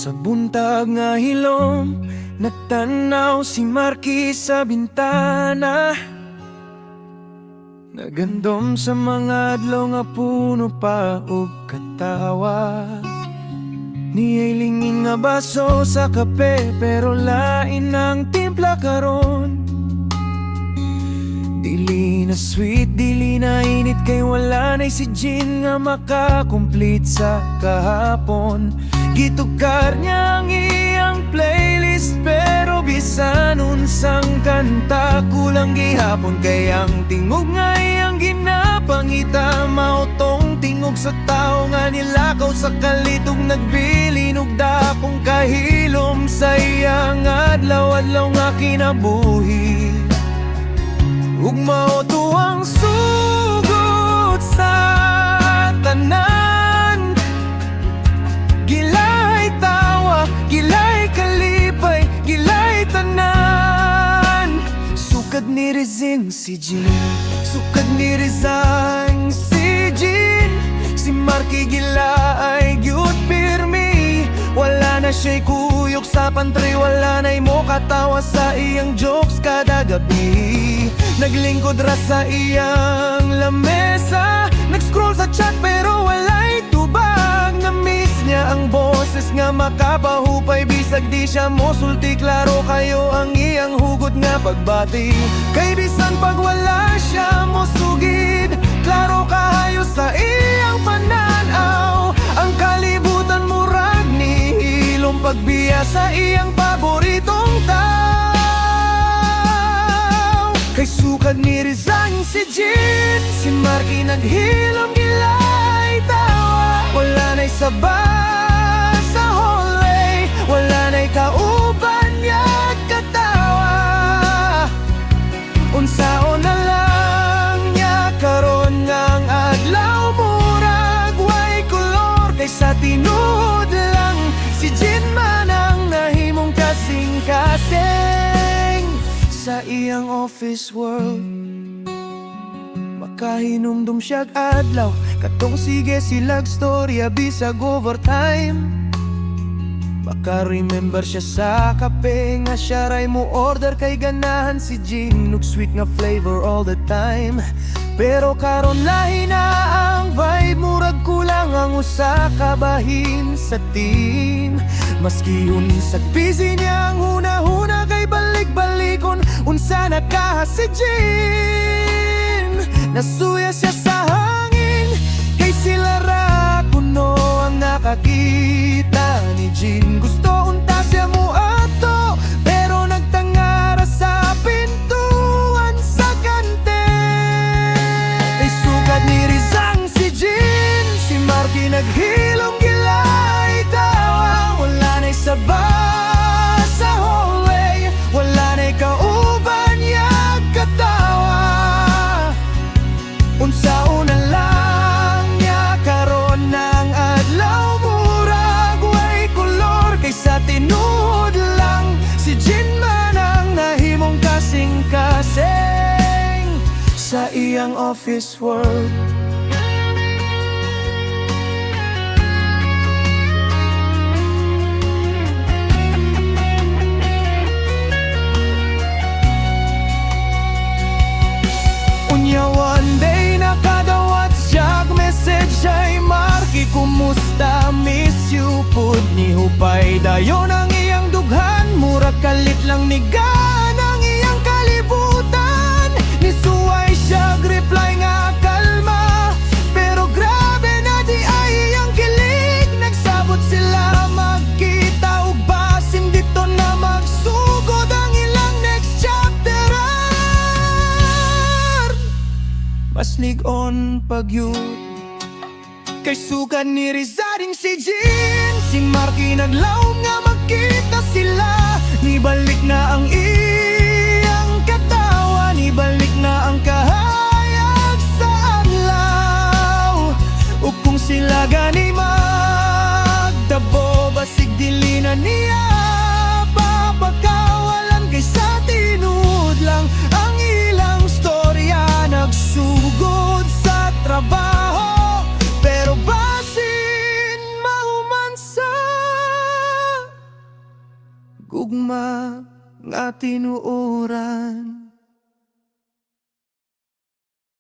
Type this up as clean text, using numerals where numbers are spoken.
Sa buntag nga hilom, nagtanaw si Marky sa bintana. Nagandom sa mga adlaw nga puno pa og katawa. Niya'y lingin nga baso sa kape, pero lain ang timpla karon. Dili na sweet, dili na init, kay wala na'y si Jean nga makakomplete sa kahapon. Gitukar niya ang iyang playlist, pero bisan unsang kanta kulang gihapon. Kay ang tingog nga iyang ginapangita, mautong tingog sa tao nga nilakaw sa kalitog. Nagbilin og dakong kahilom sa iyang adlaw-adlaw nga kinabuhi. Ug mao tuwang sugot sa tanan, gilay tawa, gilay kalipay, gilay tanan. Sukad ni Rizing si Jean, sukad ni Rizang si Jean. Si Marky gilaay gyud pirmi, wala na siya'y kuyok sa pantry, wala na'y mo katawa sa iyang jokes kada gabi. Naglingkod ra sa iyang lamesa, nag-scroll sa chat pero wala'y tubag. Na-miss niya ang boses nga makapahupay, bisag di siya mosulti. Klaro kayo ang iyang hugot nga pagbati, kay bisan pag wala siya mosugid. Klaro kayo sa iyang pananaw, ang kalibutan murag ni hilom pagbiya sa iyang paboritong tao. Kay sukad ni Rizang si Jean, si Marky naghilom gilay tawa. Wala na'y saba sa hallway, wala na'y kauban niya katawa. Unsaon na lang niya karon ngang adlaw, murag way kolor. Kay sa tinud lang si Jean man ang nahimong kasing-kasing sa iyang office world. Makahinumdum siyag adlaw, katong sige silag storya bisag overtime. Maka-remember siya sa kape nga siya ray mo order, kay ganahan si Jean ug sweet nga flavor all the time. Pero karon lahi na ang vibe, murag kulang ang usa ka bahin sa team. Maski unsag busy niya ang huna-huna, kay balik-balikon unsa nakaha si Jean. Nasuya siya sa hangin, kay sila ra kuno ang nakakita ni Jean. Gusto unta siya mo ato, pero nagtangara sa pintuan sa kante. Ay sukad ni Rizang si Jean, si Marky naghilom gilay tawa. Wala na'y saba sa hallway, wala na'y kauban niya katawa. Unsaon na lang niya karon ng adlaw, murag way kolor. Kay sa tinud lang si Jean man ang nahimong kasing-kasing sa iyang office world. Unya one day nakadawat siyag message ay Marky, kumusta, miss you pud ni hupay. Dayon ang iyang dughan, murag kalit lang ni gan ang iyang kalibutan. Nisuway siyag reply nga kalma, pero grabe na di ay iyang kilig. Nagsabot sila magkita ug basin dito na magsugod ang ilang next chapter. Mas lig-on pag yun, kay sukad ni Rizading si Jean, si Marky naglaom nga magkita sila. Nibalik na ang iyang katawa, nibalik na ang kahayag sa adlaw. Ug kung sila gani magdabo, basig dili na niya papakawalan. Kay sa tinud lang ang ilang storya, nagsugod sa trabaho, pero basin mahuman sa nga tinuoran.